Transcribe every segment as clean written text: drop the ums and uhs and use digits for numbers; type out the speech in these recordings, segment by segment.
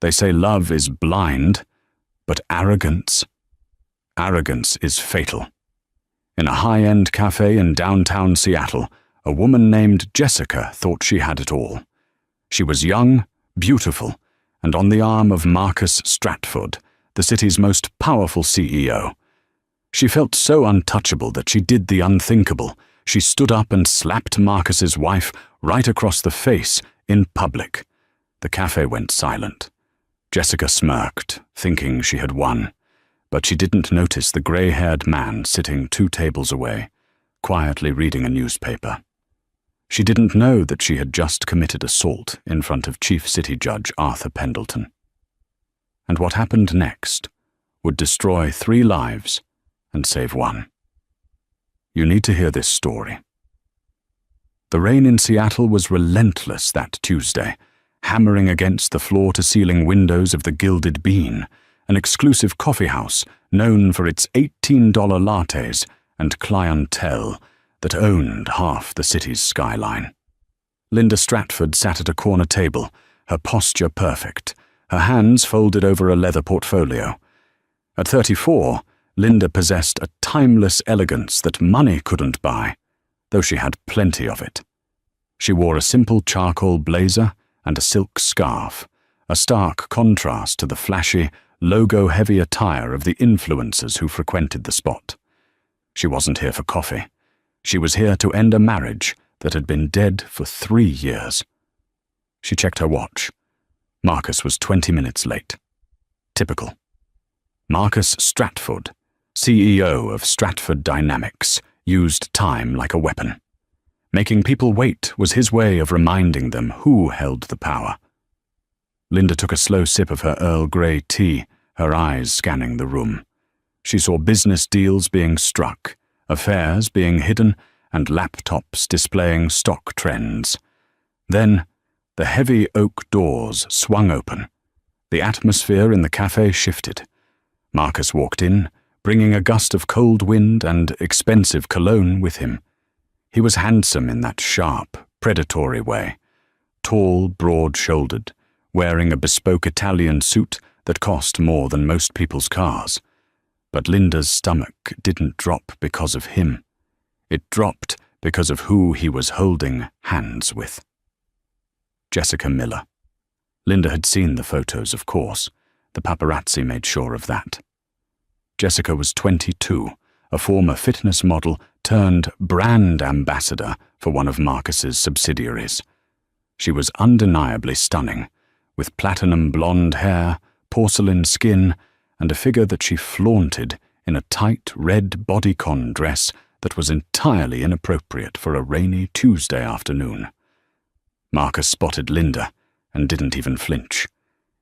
They say love is blind, but arrogance is fatal. In a high-end cafe in downtown Seattle, a woman named Jessica thought she had it all. She was young, beautiful, and on the arm of Marcus Stratford, the city's most powerful CEO. She felt so untouchable that she did the unthinkable. She stood up and slapped Marcus's wife right across the face in public. The cafe went silent. Jessica smirked, thinking she had won, but she didn't notice the grey-haired man sitting 2 tables away, quietly reading a newspaper. She didn't know that she had just committed assault in front of Chief City Judge Arthur Pendleton. And what happened next would destroy 3 lives and save 1. You need to hear this story. The rain in Seattle was relentless that Tuesday, hammering against the floor-to-ceiling windows of the Gilded Bean, an exclusive coffeehouse known for its $18 lattes and clientele that owned half the city's skyline. Linda Stratford sat at a corner table, her posture perfect, her hands folded over a leather portfolio. At 34, Linda possessed a timeless elegance that money couldn't buy, though she had plenty of it. She wore a simple charcoal blazer and a silk scarf, a stark contrast to the flashy, logo-heavy attire of the influencers who frequented the spot. She wasn't here for coffee. She was here to end a marriage that had been dead for 3 years. She checked her watch. Marcus was 20 minutes late. Typical. Marcus Stratford, CEO of Stratford Dynamics, used time like a weapon. Making people wait was his way of reminding them who held the power. Linda took a slow sip of her Earl Grey tea, her eyes scanning the room. She saw business deals being struck, affairs being hidden, and laptops displaying stock trends. Then, the heavy oak doors swung open. The atmosphere in the cafe shifted. Marcus walked in, bringing a gust of cold wind and expensive cologne with him. He was handsome in that sharp, predatory way, tall, broad-shouldered, wearing a bespoke Italian suit that cost more than most people's cars. But Linda's stomach didn't drop because of him. It dropped because of who he was holding hands with. Jessica Miller. Linda had seen the photos, of course. The paparazzi made sure of that. Jessica was 22, a former fitness model turned brand ambassador for one of Marcus's subsidiaries. She was undeniably stunning, with platinum blonde hair, porcelain skin, and a figure that she flaunted in a tight red bodycon dress that was entirely inappropriate for a rainy Tuesday afternoon. Marcus spotted Linda and didn't even flinch.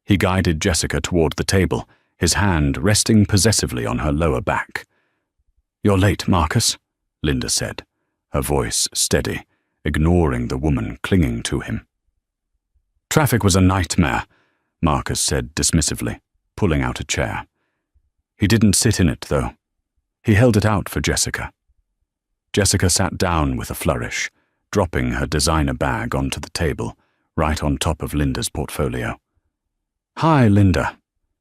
He guided Jessica toward the table, his hand resting possessively on her lower back. "You're late, Marcus," Linda said, her voice steady, ignoring the woman clinging to him. "Traffic was a nightmare," Marcus said dismissively, pulling out a chair. He didn't sit in it, though. He held it out for Jessica. Jessica sat down with a flourish, dropping her designer bag onto the table, right on top of Linda's portfolio. "Hi, Linda,"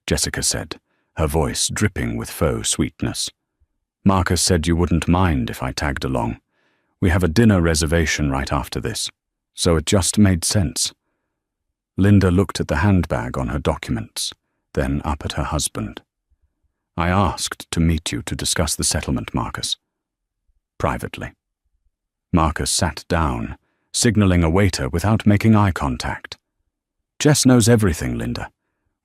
Jessica said, her voice dripping with faux sweetness. "Marcus said you wouldn't mind if I tagged along. We have a dinner reservation right after this, so it just made sense." Linda looked at the handbag on her documents, then up at her husband. "I asked to meet you to discuss the settlement, Marcus." Privately. Marcus sat down, signaling a waiter without making eye contact. "Jess knows everything, Linda.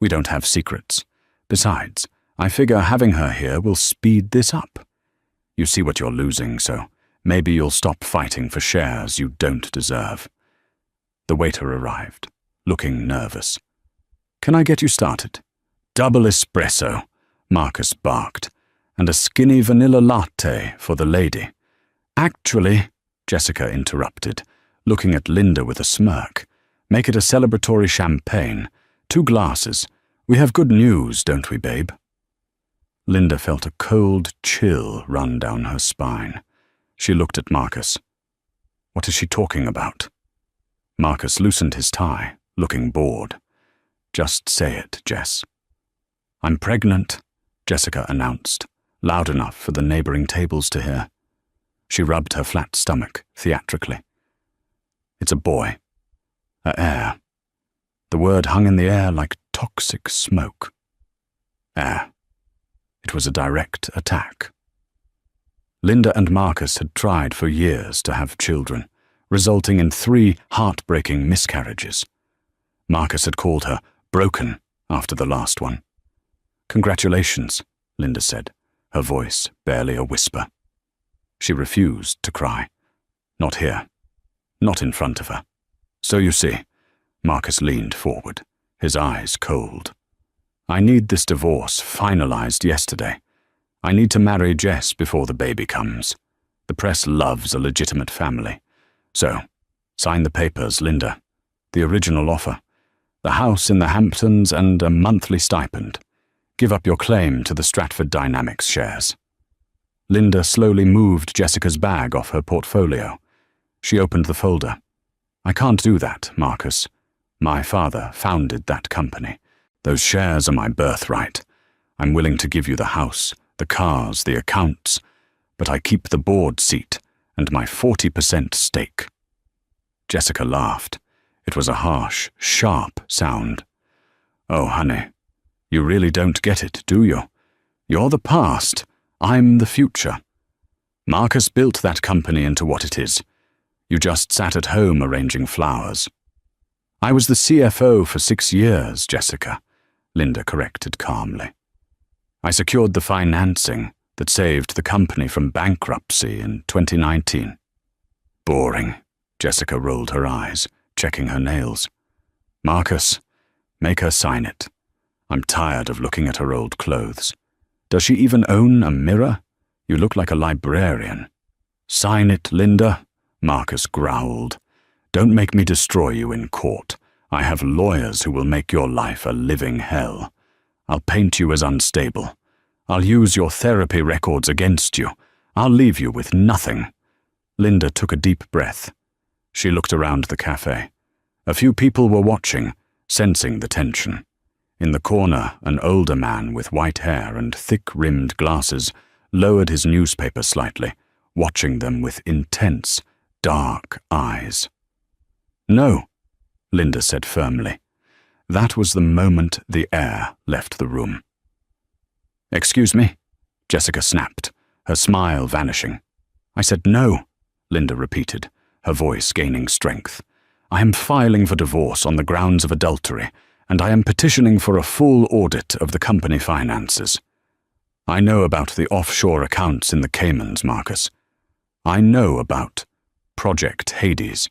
We don't have secrets. Besides, I figure having her here will speed this up. You see what you're losing, so maybe you'll stop fighting for shares you don't deserve." The waiter arrived, looking nervous. "Can I get you started?" "Double espresso," Marcus barked, "and a skinny vanilla latte for the lady." "Actually," Jessica interrupted, looking at Linda with a smirk, "make it a celebratory champagne. 2 glasses. We have good news, don't we, babe?" Linda felt a cold chill run down her spine. She looked at Marcus. What is she talking about? Marcus loosened his tie, looking bored. Just say it, Jess. I'm pregnant, Jessica announced, loud enough for the neighboring tables to hear. She rubbed her flat stomach theatrically. It's a boy. A heir. The word hung in the air like toxic smoke. Heir. It was a direct attack. Linda and Marcus had tried for years to have children, resulting in 3 heartbreaking miscarriages. Marcus had called her broken after the last one. Congratulations, Linda said, her voice barely a whisper. She refused to cry. Not here. Not in front of her. So you see, Marcus leaned forward, his eyes cold. I need this divorce finalized yesterday. I need to marry Jess before the baby comes. The press loves a legitimate family. So, sign the papers, Linda. The original offer. The house in the Hamptons and a monthly stipend. Give up your claim to the Stratford Dynamics shares. Linda slowly moved Jessica's bag off her portfolio. She opened the folder. I can't do that, Marcus. My father founded that company. Those shares are my birthright. I'm willing to give you the house, the cars, the accounts, but I keep the board seat and my 40% stake. Jessica laughed. It was a harsh, sharp sound. Oh, honey, you really don't get it, do you? You're the past. I'm the future. Marcus built that company into what it is. You just sat at home arranging flowers. I was the CFO for 6 years, Jessica, Linda corrected calmly. I secured the financing that saved the company from bankruptcy in 2019. Boring, Jessica rolled her eyes, checking her nails. Marcus, make her sign it. I'm tired of looking at her old clothes. Does she even own a mirror? You look like a librarian. Sign it, Linda, Marcus growled. Don't make me destroy you in court. I have lawyers who will make your life a living hell. I'll paint you as unstable. I'll use your therapy records against you. I'll leave you with nothing. Linda took a deep breath. She looked around the cafe. A few people were watching, sensing the tension. In the corner, an older man with white hair and thick-rimmed glasses lowered his newspaper slightly, watching them with intense, dark eyes. No, Linda said firmly. That was the moment the heir left the room. Excuse me, Jessica snapped, her smile vanishing. I said no, Linda repeated, her voice gaining strength. I am filing for divorce on the grounds of adultery, and I am petitioning for a full audit of the company finances. I know about the offshore accounts in the Caymans, Marcus. I know about Project Hades.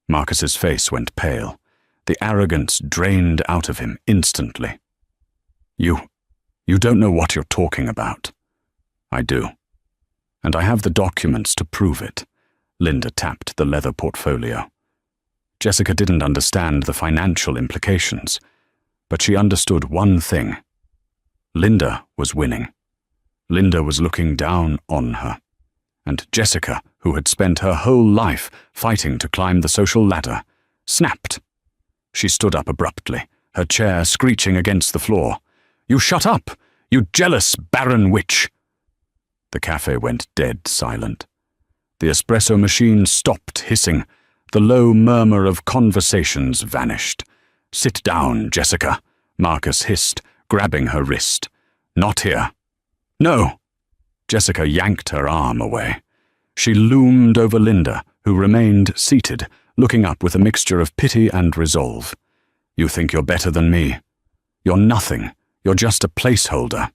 Marcus's face went pale. The arrogance drained out of him instantly. You don't know what you're talking about. I do. And I have the documents to prove it. Linda tapped the leather portfolio. Jessica didn't understand the financial implications, but she understood one thing. Linda was winning. Linda was looking down on her. And Jessica, who had spent her whole life fighting to climb the social ladder, snapped. She stood up abruptly, her chair screeching against the floor. You shut up, you jealous, barren witch! The cafe went dead silent. The espresso machine stopped hissing. The low murmur of conversations vanished. Sit down, Jessica, Marcus hissed, grabbing her wrist. Not here. No. Jessica yanked her arm away. She loomed over Linda, who remained seated, looking up with a mixture of pity and resolve. You think you're better than me. You're nothing. You're just a placeholder.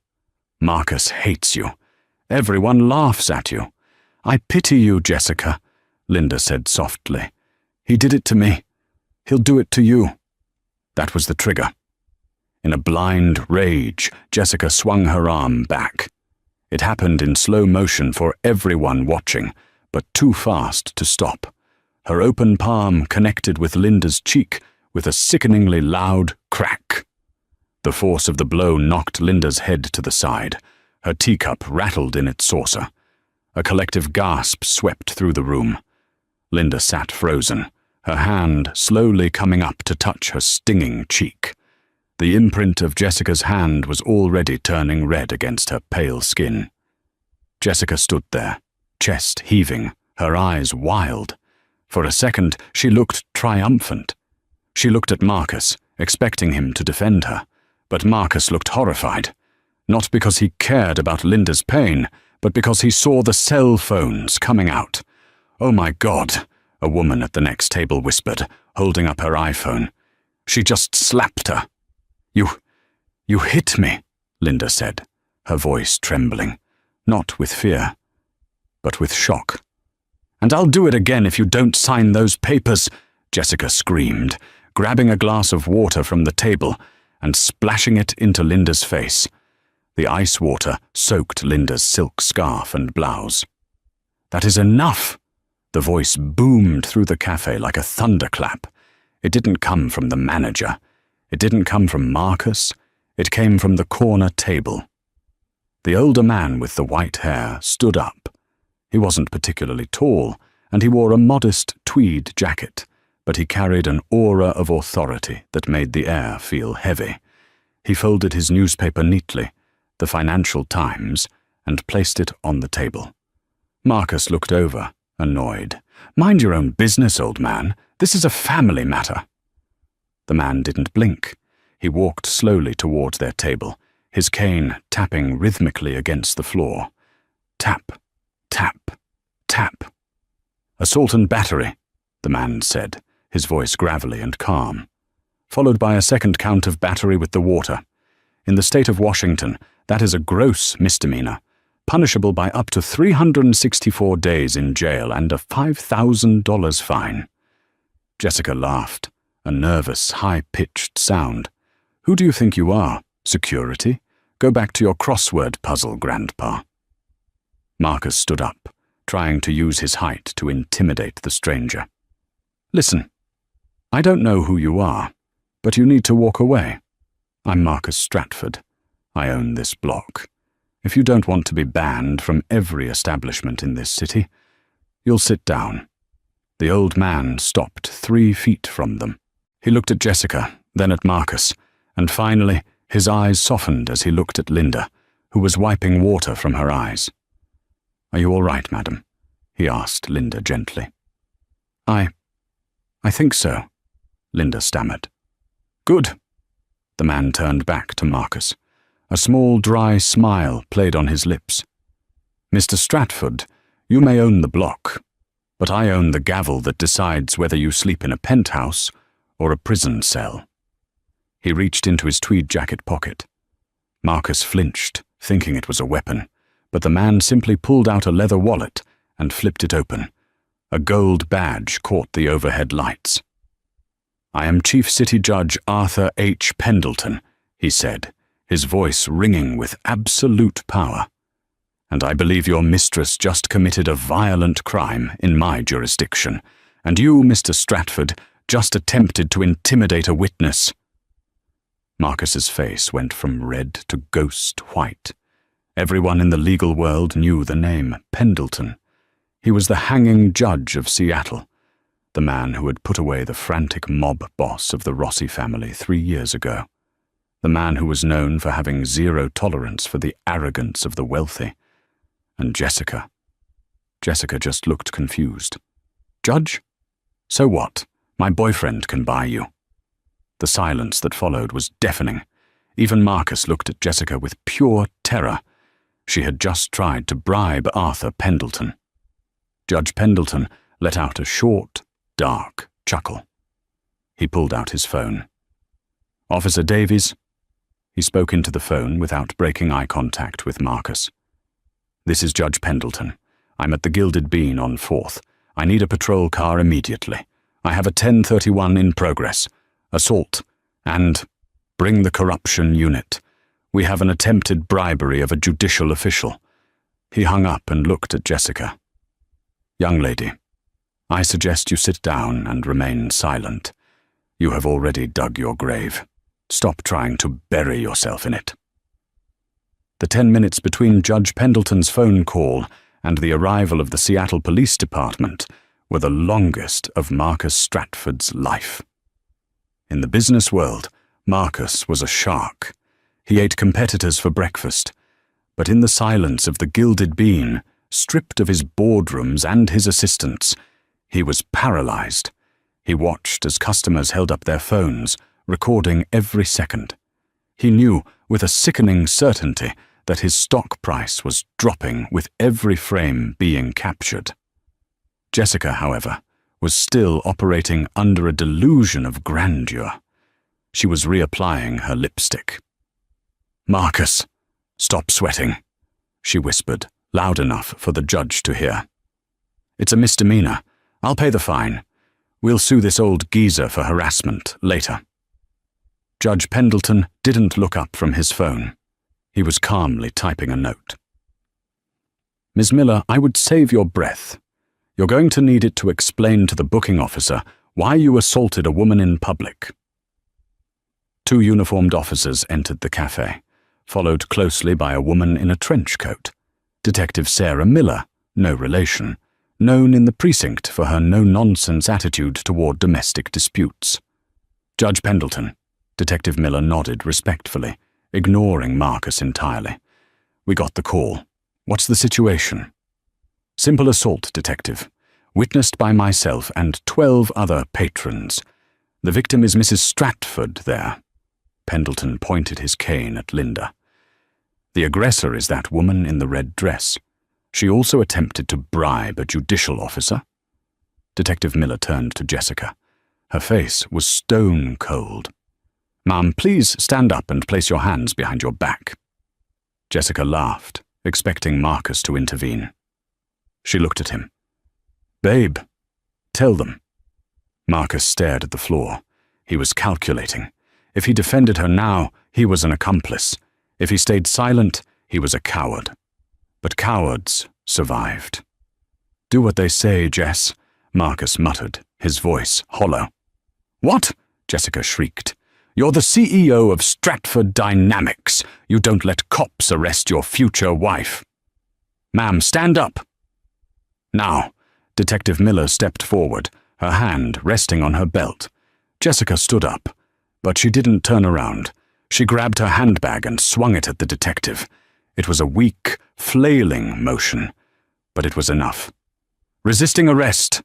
Marcus hates you. Everyone laughs at you. I pity you, Jessica, Linda said softly. He did it to me. He'll do it to you. That was the trigger. In a blind rage, Jessica swung her arm back. It happened in slow motion for everyone watching, but too fast to stop. Her open palm connected with Linda's cheek with a sickeningly loud crack. The force of the blow knocked Linda's head to the side. Her teacup rattled in its saucer. A collective gasp swept through the room. Linda sat frozen, her hand slowly coming up to touch her stinging cheek. The imprint of Jessica's hand was already turning red against her pale skin. Jessica stood there, chest heaving, her eyes wild. For a second, she looked triumphant. She looked at Marcus, expecting him to defend her, but Marcus looked horrified, not because he cared about Linda's pain, but because he saw the cell phones coming out. "Oh my God," a woman at the next table whispered, holding up her iPhone. "She just slapped her." You hit me," Linda said, her voice trembling, not with fear, but with shock. "And I'll do it again if you don't sign those papers," Jessica screamed, grabbing a glass of water from the table and splashing it into Linda's face. The ice water soaked Linda's silk scarf and blouse. "That is enough!" The voice boomed through the cafe like a thunderclap. It didn't come from the manager. It didn't come from Marcus. It came from the corner table. The older man with the white hair stood up. He wasn't particularly tall, and he wore a modest tweed jacket, but he carried an aura of authority that made the air feel heavy. He folded his newspaper neatly, the Financial Times, and placed it on the table. Marcus looked over, annoyed. "Mind your own business, old man. This is a family matter." The man didn't blink. He walked slowly toward their table, his cane tapping rhythmically against the floor. Tap, tap, tap. "Assault and battery," the man said, his voice gravelly and calm, followed by a second count of battery with the water. "In the state of Washington, that is a gross misdemeanor, punishable by up to 364 days in jail and a $5,000 fine." Jessica laughed, a nervous, high-pitched sound. "Who do you think you are? Security? Go back to your crossword puzzle, Grandpa." Marcus stood up, trying to use his height to intimidate the stranger. "Listen, I don't know who you are, but you need to walk away. I'm Marcus Stratford. I own this block. If you don't want to be banned from every establishment in this city, you'll sit down." The old man stopped 3 feet from them. He looked at Jessica, then at Marcus, and finally his eyes softened as he looked at Linda, who was wiping water from her eyes. "Are you all right, madam?" he asked Linda gently. I think so," Linda stammered. "Good." The man turned back to Marcus. A small, dry smile played on his lips. "Mr. Stratford, you may own the block, but I own the gavel that decides whether you sleep in a penthouse or a prison cell." He reached into his tweed jacket pocket. Marcus flinched, thinking it was a weapon, but the man simply pulled out a leather wallet and flipped it open. A gold badge caught the overhead lights. "I am Chief City Judge Arthur H. Pendleton," he said, his voice ringing with absolute power. "And I believe your mistress just committed a violent crime in my jurisdiction, and you, Mr. Stratford, just attempted to intimidate a witness." Marcus's face went from red to ghost white. Everyone in the legal world knew the name Pendleton. He was the hanging judge of Seattle, the man who had put away the frantic mob boss of the Rossi family 3 years ago, the man who was known for having zero tolerance for the arrogance of the wealthy. And Jessica just looked confused. "Judge? So what? My boyfriend can buy you." The silence that followed was deafening. Even Marcus looked at Jessica with pure terror. She had just tried to bribe Arthur Pendleton. Judge Pendleton let out a short, dark chuckle. He pulled out his phone. "Officer Davies?" He spoke into the phone without breaking eye contact with Marcus. "This is Judge Pendleton. I'm at the Gilded Bean on 4th. I need a patrol car immediately. I have a 1031 in progress. Assault. And bring the corruption unit. We have an attempted bribery of a judicial official." He hung up and looked at Jessica. "Young lady, I suggest you sit down and remain silent. You have already dug your grave. Stop trying to bury yourself in it." The 10 minutes between Judge Pendleton's phone call and the arrival of the Seattle Police Department were the longest of Marcus Stratford's life. In the business world, Marcus was a shark. He ate competitors for breakfast, but in the silence of the Gilded Bean, stripped of his boardrooms and his assistants, he was paralyzed. He watched as customers held up their phones, recording every second. He knew with a sickening certainty that his stock price was dropping with every frame being captured. Jessica, however, was still operating under a delusion of grandeur. She was reapplying her lipstick. "Marcus, stop sweating," she whispered, loud enough for the judge to hear. "It's a misdemeanor. I'll pay the fine. We'll sue this old geezer for harassment later." Judge Pendleton didn't look up from his phone. He was calmly typing a note. "Ms. Miller, I would save your breath. You're going to need it to explain to the booking officer why you assaulted a woman in public." Two uniformed officers entered the cafe, followed closely by a woman in a trench coat. Detective Sarah Miller, no relation, known in the precinct for her no-nonsense attitude toward domestic disputes. "Judge Pendleton," Detective Miller nodded respectfully, ignoring Marcus entirely. "We got the call. What's the situation?" "Simple assault, Detective. Witnessed by myself and 12 other patrons. The victim is Mrs. Stratford there." Pendleton pointed his cane at Linda. "The aggressor is that woman in the red dress. She also attempted to bribe a judicial officer." Detective Miller turned to Jessica. Her face was stone cold. "Ma'am, please stand up and place your hands behind your back." Jessica laughed, expecting Marcus to intervene. She looked at him. "Babe, tell them." Marcus stared at the floor. He was calculating. If he defended her now, he was an accomplice. If he stayed silent, he was a coward. But cowards survived. "Do what they say, Jess," Marcus muttered, his voice hollow. "What?" Jessica shrieked. "You're the CEO of Stratford Dynamics. You don't let cops arrest your future wife." "Ma'am, stand up." Now, Detective Miller stepped forward, her hand resting on her belt. Jessica stood up, but she didn't turn around. She grabbed her handbag and swung it at the detective. It was a weak, flailing motion, but it was enough. "Resisting arrest."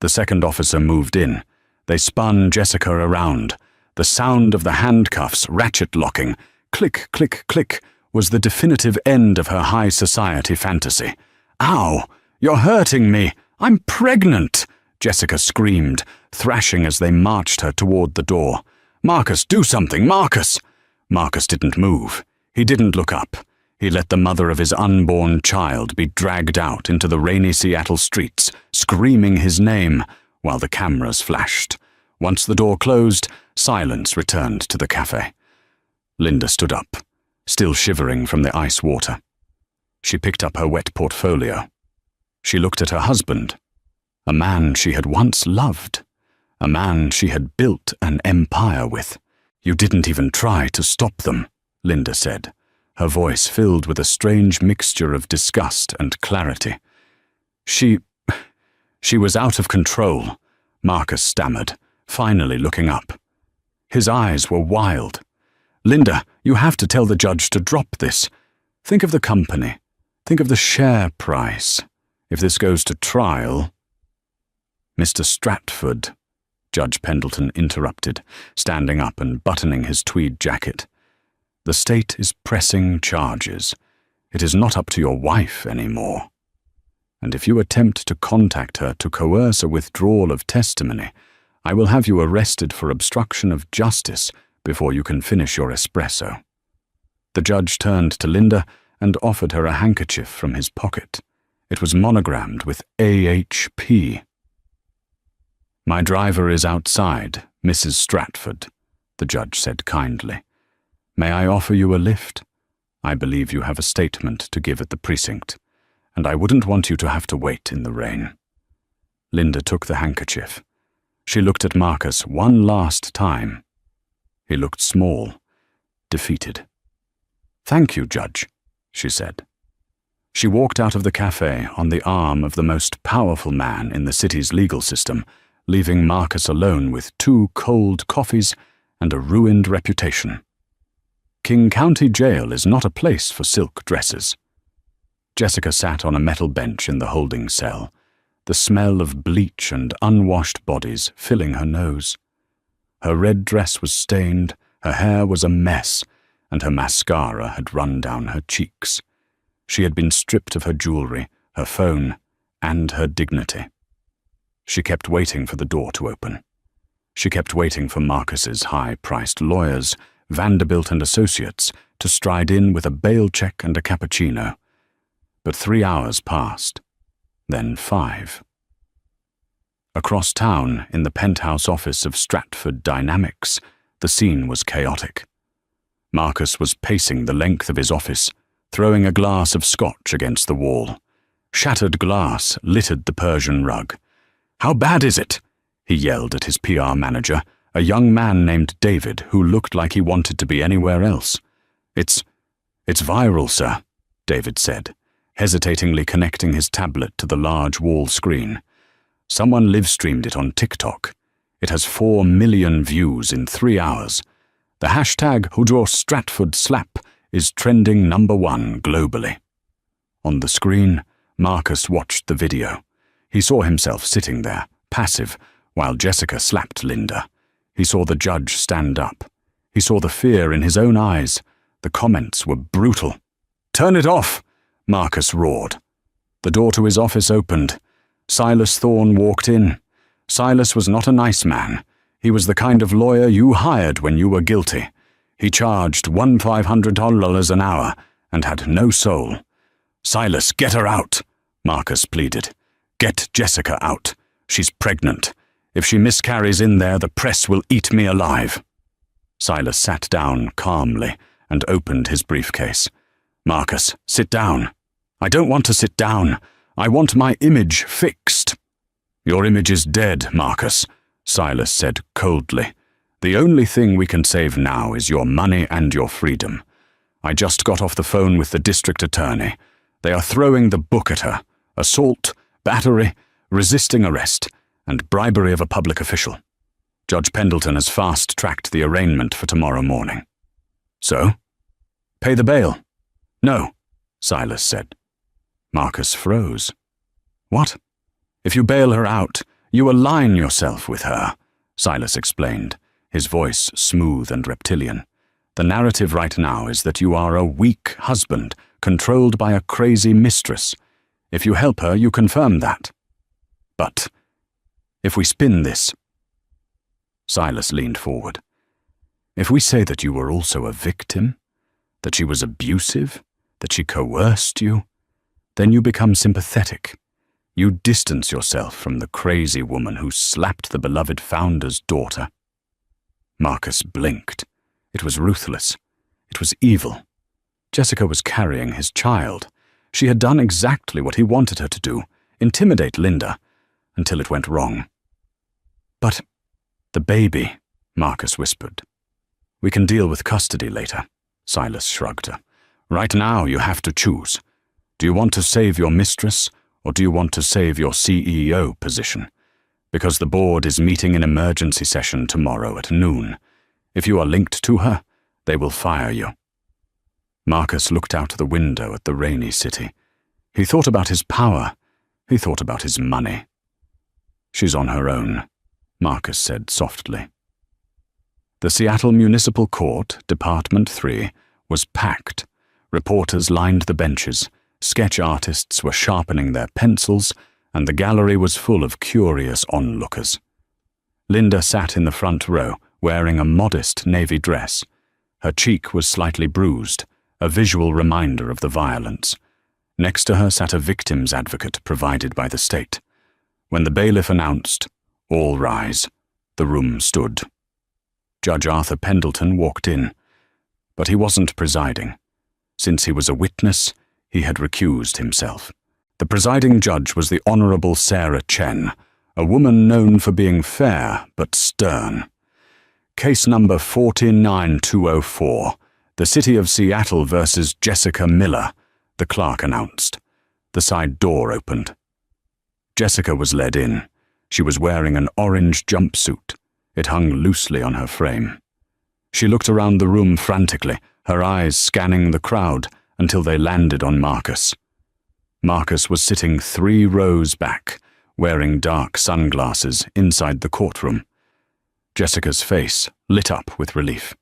The second officer moved in. They spun Jessica around. The sound of the handcuffs ratchet-locking, click, click, click, was the definitive end of her high society fantasy. "Ow! You're hurting me! I'm pregnant!" Jessica screamed, thrashing as they marched her toward the door. "Marcus, do something! Marcus!" Marcus didn't move. He didn't look up. He let the mother of his unborn child be dragged out into the rainy Seattle streets, screaming his name, while the cameras flashed. Once the door closed, silence returned to the cafe. Linda stood up, still shivering from the ice water. She picked up her wet portfolio. She looked at her husband, a man she had once loved, a man she had built an empire with. "You didn't even try to stop them," Linda said, her voice filled with a strange mixture of disgust and clarity. She was out of control," Marcus stammered, finally looking up. His eyes were wild. "Linda, you have to tell the judge to drop this. Think of the company. Think of the share price. If this goes to trial—" "Mr. Stratford," Judge Pendleton interrupted, standing up and buttoning his tweed jacket. "The state is pressing charges. It is not up to your wife anymore. And if you attempt to contact her to coerce a withdrawal of testimony, I will have you arrested for obstruction of justice before you can finish your espresso." The judge turned to Linda and offered her a handkerchief from his pocket. It was monogrammed with AHP. "My driver is outside, Mrs. Stratford," the judge said kindly. "May I offer you a lift? I believe you have a statement to give at the precinct, and I wouldn't want you to have to wait in the rain." Linda took the handkerchief. She looked at Marcus one last time. He looked small, defeated. "Thank you, Judge," she said. She walked out of the cafe on the arm of the most powerful man in the city's legal system, leaving Marcus alone with 2 cold coffees and a ruined reputation. King County Jail is not a place for silk dresses. Jessica sat on a metal bench in the holding cell, the smell of bleach and unwashed bodies filling her nose. Her red dress was stained, her hair was a mess, and her mascara had run down her cheeks. She had been stripped of her jewelry, her phone, and her dignity. She kept waiting for the door to open. She kept waiting for Marcus's high-priced lawyers, Vanderbilt and Associates, to stride in with a bail check and a cappuccino. But 3 hours passed, then 5. Across town, in the penthouse office of Stratford Dynamics, the scene was chaotic. Marcus was pacing the length of his office, throwing a glass of scotch against the wall. Shattered glass littered the Persian rug. "How bad is it?" he yelled at his PR manager, a young man named David who looked like he wanted to be anywhere else. It's viral, sir," David said, hesitatingly connecting his tablet to the large wall screen. "Someone live-streamed it on TikTok. It has 4 million views in 3 hours. The hashtag #HujoStratfordSlap is trending #1 globally." On the screen, Marcus watched the video. He saw himself sitting there, passive, while Jessica slapped Linda. He saw the judge stand up. He saw the fear in his own eyes. The comments were brutal. "Turn it off!" Marcus roared. The door to his office opened. Silas Thorne walked in. Silas was not a nice man. He was the kind of lawyer you hired when you were guilty. He charged $1,500 an hour and had no soul. "Silas, get her out," Marcus pleaded. "Get Jessica out. She's pregnant. If she miscarries in there, the press will eat me alive." Silas sat down calmly and opened his briefcase. "Marcus, sit down." "I don't want to sit down. I want my image fixed." "Your image is dead, Marcus," Silas said coldly. "The only thing we can save now is your money and your freedom. I just got off the phone with the district attorney. They are throwing the book at her. Assault, battery, resisting arrest, and bribery of a public official. Judge Pendleton has fast-tracked the arraignment for tomorrow morning." "So? Pay the bail?" "No," Silas said. Marcus froze. "What?" "If you bail her out, you align yourself with her," Silas explained, his voice smooth and reptilian. "The narrative right now is that you are a weak husband, controlled by a crazy mistress. If you help her, you confirm that. But if we spin this..." Silas leaned forward. "If we say that you were also a victim, that she was abusive, that she coerced you, then you become sympathetic. You distance yourself from the crazy woman who slapped the beloved founder's daughter." Marcus blinked. It was ruthless. It was evil. Jessica was carrying his child. She had done exactly what he wanted her to do, intimidate Linda, until it went wrong. "But the baby," Marcus whispered. "We can deal with custody later," Silas shrugged. "Right now you have to choose. Do you want to save your mistress, or do you want to save your CEO position? Because the board is meeting in emergency session tomorrow at noon. If you are linked to her, they will fire you." Marcus looked out the window at the rainy city. He thought about his power. He thought about his money. "She's on her own," Marcus said softly. The Seattle Municipal Court, Department 3, was packed. Reporters lined the benches. Sketch artists were sharpening their pencils, and the gallery was full of curious onlookers. Linda sat in the front row, wearing a modest navy dress. Her cheek was slightly bruised, a visual reminder of the violence. Next to her sat a victim's advocate provided by the state. When the bailiff announced, "All rise," the room stood. Judge Arthur Pendleton walked in, but he wasn't presiding. Since he was a witness, he had recused himself. The presiding judge was the Honorable Sarah Chen, a woman known for being fair but stern. "Case number 49204, the City of Seattle versus Jessica Miller," the clerk announced. The side door opened. Jessica was led in. She was wearing an orange jumpsuit. It hung loosely on her frame. She looked around the room frantically, her eyes scanning the crowd until they landed on Marcus. Marcus was sitting 3 rows back, wearing dark sunglasses inside the courtroom. Jessica's face lit up with relief.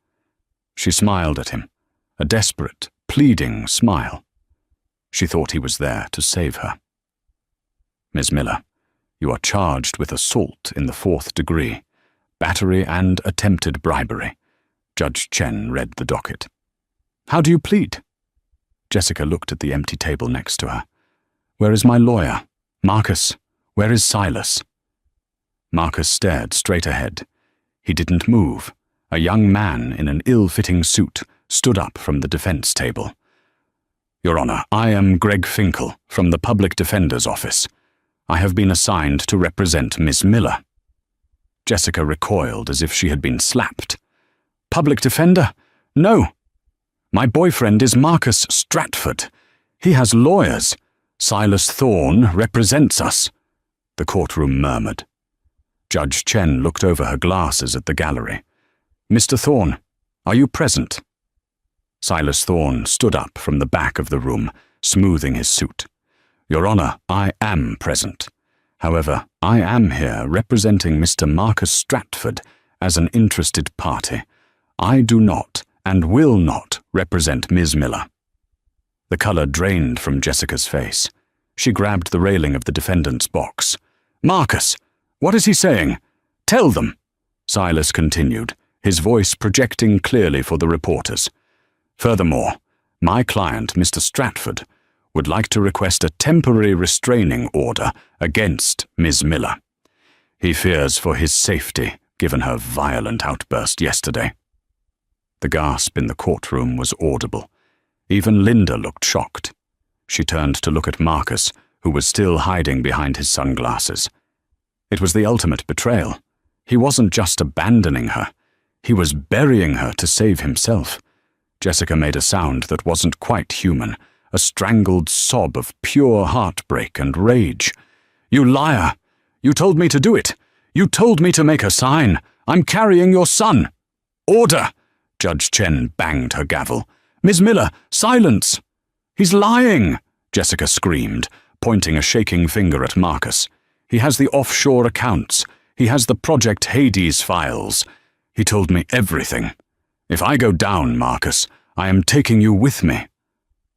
She smiled at him, a desperate, pleading smile. She thought he was there to save her. "Ms. Miller, you are charged with assault in the 4th degree, battery and attempted bribery." Judge Chen read the docket. "How do you plead?" Jessica looked at the empty table next to her. "Where is my lawyer? Marcus, where is Silas?" Marcus stared straight ahead. He didn't move. A young man in an ill-fitting suit stood up from the defense table. "Your Honor, I am Greg Finkel from the Public Defender's Office. I have been assigned to represent Miss Miller." Jessica recoiled as if she had been slapped. "Public Defender? No. My boyfriend is Marcus Stratford. He has lawyers. Silas Thorne represents us," the courtroom murmured. Judge Chen looked over her glasses at the gallery. "Mr. Thorne, are you present?" Silas Thorne stood up from the back of the room, smoothing his suit. "Your Honor, I am present. However, I am here representing Mr. Marcus Stratford as an interested party. I do not and will not represent Ms. Miller." The color drained from Jessica's face. She grabbed the railing of the defendant's box. "Marcus, what is he saying? Tell them," Silas continued, his voice projecting clearly for the reporters. "Furthermore, my client, Mr. Stratford, would like to request a temporary restraining order against Ms. Miller. He fears for his safety, given her violent outburst yesterday." The gasp in the courtroom was audible. Even Linda looked shocked. She turned to look at Marcus, who was still hiding behind his sunglasses. It was the ultimate betrayal. He wasn't just abandoning her. He was burying her to save himself. Jessica made a sound that wasn't quite human, a strangled sob of pure heartbreak and rage. "You liar! You told me to do it! You told me to make her sign! I'm carrying your son!" "Order!" Judge Chen banged her gavel. "Ms. Miller, silence!" "He's lying!" Jessica screamed, pointing a shaking finger at Marcus. "He has the offshore accounts. He has the Project Hades files. He told me everything. If I go down, Marcus, I am taking you with me."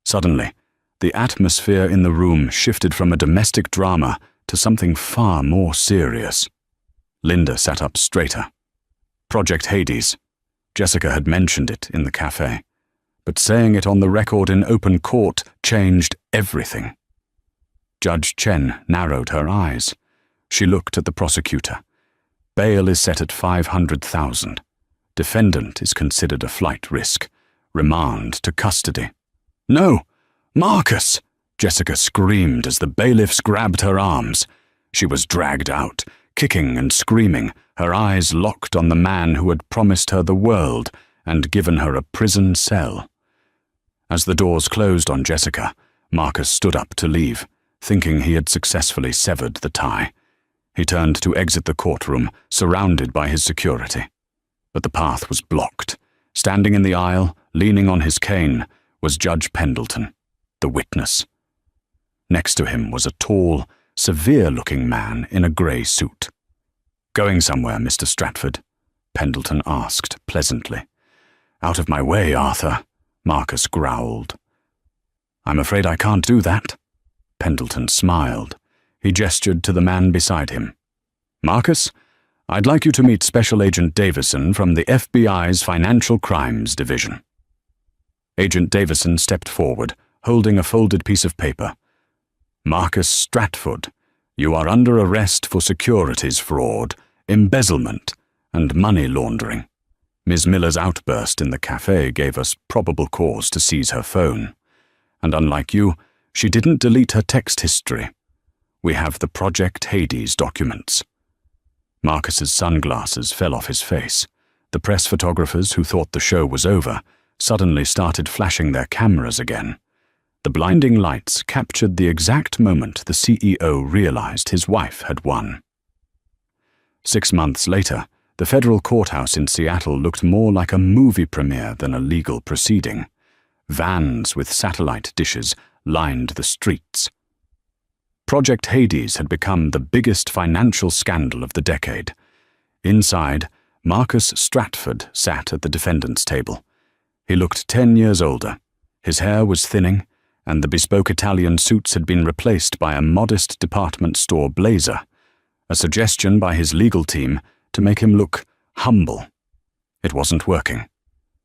Suddenly, the atmosphere in the room shifted from a domestic drama to something far more serious. Linda sat up straighter. Project Hades. Jessica had mentioned it in the cafe, but saying it on the record in open court changed everything. Judge Chen narrowed her eyes. She looked at the prosecutor. Bail is set at $500,000. Defendant is considered a flight risk. Remand to custody. "No! Marcus!" Jessica screamed as the bailiffs grabbed her arms. She was dragged out, kicking and screaming, her eyes locked on the man who had promised her the world and given her a prison cell. As the doors closed on Jessica, Marcus stood up to leave, thinking he had successfully severed the tie. He turned to exit the courtroom, surrounded by his security. But the path was blocked. Standing in the aisle, leaning on his cane, was Judge Pendleton, the witness. Next to him was a tall, severe-looking man in a grey suit. "Going somewhere, Mr. Stratford?" Pendleton asked pleasantly. "Out of my way, Arthur," Marcus growled. "I'm afraid I can't do that." Pendleton smiled. He gestured to the man beside him. "Marcus, I'd like you to meet Special Agent Davison from the FBI's Financial Crimes Division." Agent Davison stepped forward, holding a folded piece of paper. "Marcus Stratford, you are under arrest for securities fraud, embezzlement, and money laundering. Ms. Miller's outburst in the cafe gave us probable cause to seize her phone. And unlike you, she didn't delete her text history. We have the Project Hades documents." Marcus's sunglasses fell off his face. The press photographers who thought the show was over suddenly started flashing their cameras again. The blinding lights captured the exact moment the CEO realized his wife had won. 6 months later, the federal courthouse in Seattle looked more like a movie premiere than a legal proceeding. Vans with satellite dishes lined the streets. Project Hades had become the biggest financial scandal of the decade. Inside, Marcus Stratford sat at the defendant's table. He looked 10 years older. His hair was thinning, and the bespoke Italian suits had been replaced by a modest department store blazer, a suggestion by his legal team to make him look humble. It wasn't working.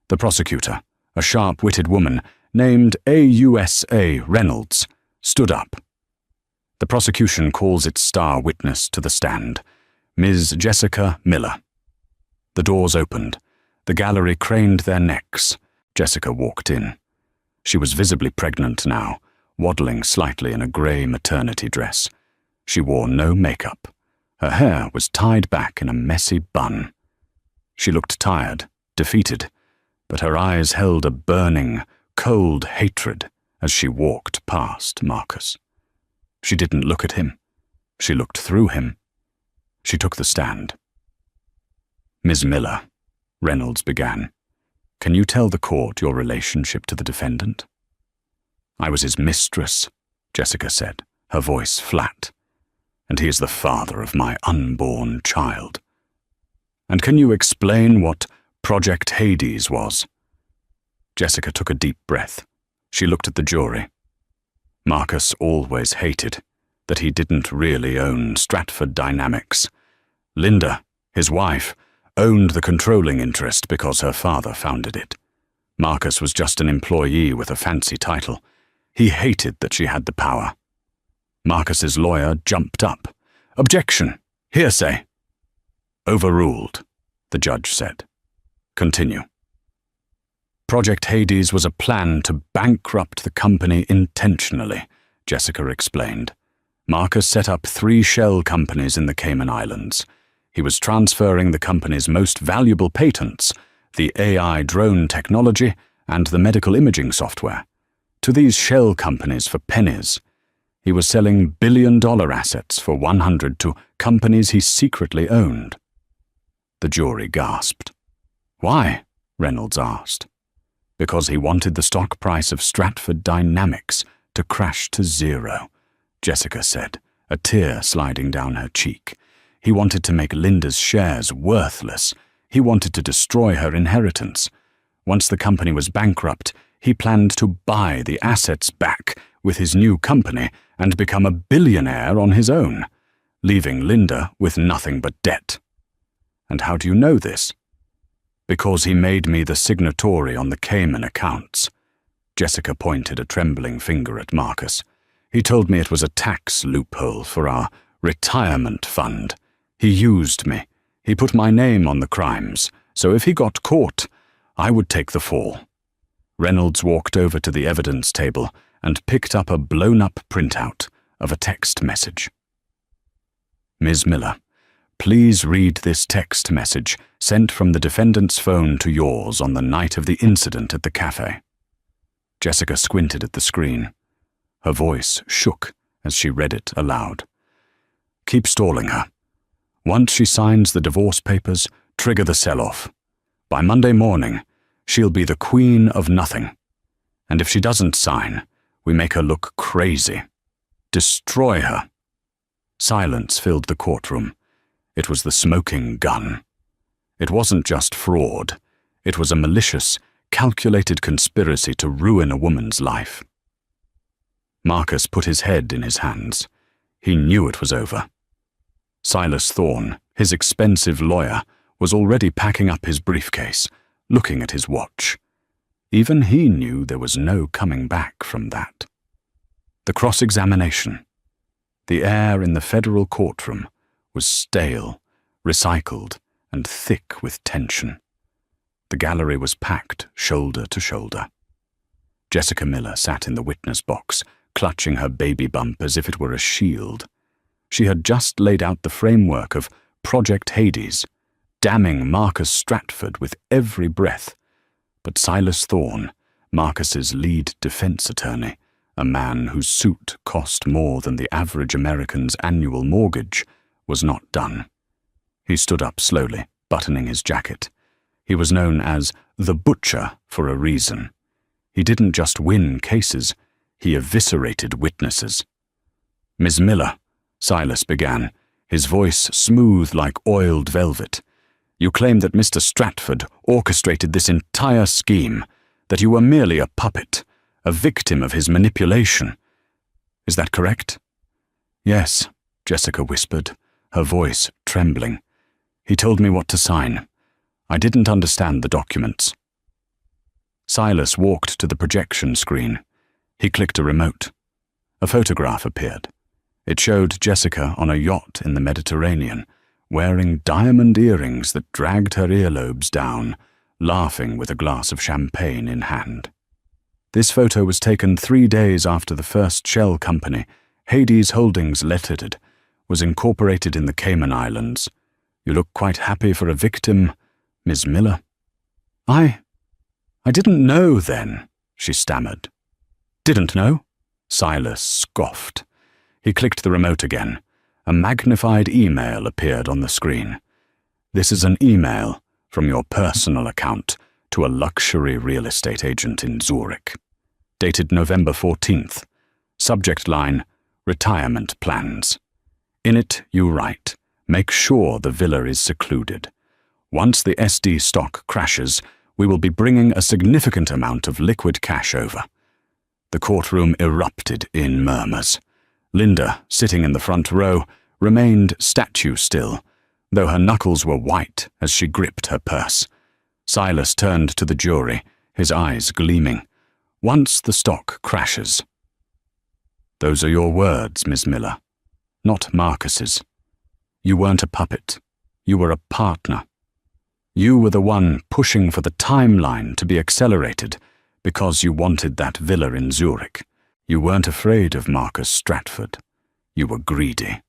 The prosecutor, a sharp-witted woman named AUSA Reynolds, stood up. The prosecution calls its star witness to the stand, Ms. Jessica Miller. The doors opened. The gallery craned their necks. Jessica walked in. She was visibly pregnant now, waddling slightly in a grey maternity dress. She wore no makeup. Her hair was tied back in a messy bun. She looked tired, defeated, but her eyes held a burning, cold hatred as she walked past Marcus. She didn't look at him. She looked through him. She took the stand. "Ms. Miller," Reynolds began, "can you tell the court your relationship to the defendant?" "I was his mistress," Jessica said, her voice flat. "And he is the father of my unborn child." "And can you explain what Project Hades was?" Jessica took a deep breath. She looked at the jury. Marcus always hated that he didn't really own Stratford Dynamics. Linda, his wife, owned the controlling interest because her father founded it. Marcus was just an employee with a fancy title. He hated that she had the power. Marcus's lawyer jumped up. "Objection! Hearsay!" "Overruled," the judge said. "Continue." Project Hades was a plan to bankrupt the company intentionally, Jessica explained. Marcus set up 3 shell companies in the Cayman Islands. He was transferring the company's most valuable patents, the AI drone technology and the medical imaging software, to these shell companies for pennies. He was selling billion-dollar assets for 100 to companies he secretly owned. The jury gasped. "Why?" Reynolds asked. "Because he wanted the stock price of Stratford Dynamics to crash to 0, Jessica said, a tear sliding down her cheek. "He wanted to make Linda's shares worthless. He wanted to destroy her inheritance. Once the company was bankrupt, he planned to buy the assets back with his new company and become a billionaire on his own, leaving Linda with nothing but debt." "And how do you know this?" "Because he made me the signatory on the Cayman accounts." Jessica pointed a trembling finger at Marcus. "He told me it was a tax loophole for our retirement fund. He used me. He put my name on the crimes, so if he got caught, I would take the fall." Reynolds walked over to the evidence table and picked up a blown-up printout of a text message. "Ms. Miller, please read this text message sent from the defendant's phone to yours on the night of the incident at the cafe." Jessica squinted at the screen. Her voice shook as she read it aloud. "Keep stalling her. Once she signs the divorce papers, trigger the sell-off. By Monday morning, she'll be the queen of nothing. And if she doesn't sign, we make her look crazy. Destroy her." Silence filled the courtroom. It was the smoking gun. It wasn't just fraud. It was a malicious, calculated conspiracy to ruin a woman's life. Marcus put his head in his hands. He knew it was over. Silas Thorne, his expensive lawyer, was already packing up his briefcase, looking at his watch. Even he knew there was no coming back from that. The cross-examination. The air in the federal courtroom was stale, recycled, and thick with tension. The gallery was packed shoulder to shoulder. Jessica Miller sat in the witness box, clutching her baby bump as if it were a shield. She had just laid out the framework of Project Hades, damning Marcus Stratford with every breath. But Silas Thorne, Marcus's lead defense attorney, a man whose suit cost more than the average American's annual mortgage, was not done. He stood up slowly, buttoning his jacket. He was known as the Butcher for a reason. He didn't just win cases, he eviscerated witnesses. "Miss Miller," Silas began, his voice smooth like oiled velvet, "you claim that Mr. Stratford orchestrated this entire scheme, that you were merely a puppet, a victim of his manipulation. Is that correct?" "Yes," Jessica whispered, her voice trembling. "He told me what to sign. I didn't understand the documents." Silas walked to the projection screen. He clicked a remote. A photograph appeared. It showed Jessica on a yacht in the Mediterranean, wearing diamond earrings that dragged her earlobes down, laughing with a glass of champagne in hand. This photo was taken 3 days after the first shell company, Hades Holdings Limited, was incorporated in the Cayman Islands. "You look quite happy for a victim, Miss Miller." I didn't know then," she stammered. "Didn't know?" Silas scoffed. He clicked the remote again. A magnified email appeared on the screen. "This is an email from your personal account to a luxury real estate agent in Zurich. Dated November 14th. Subject line, retirement plans. In it you write, make sure the villa is secluded. Once the SD stock crashes, we will be bringing a significant amount of liquid cash over." The courtroom erupted in murmurs. Linda, sitting in the front row, remained statue still, though her knuckles were white as she gripped her purse. Silas turned to the jury, his eyes gleaming. "Once the stock crashes." "Those are your words, Miss Miller, not Marcus's. You weren't a puppet. You were a partner. You were the one pushing for the timeline to be accelerated because you wanted that villa in Zurich. You weren't afraid of Marcus Stratford. You were greedy."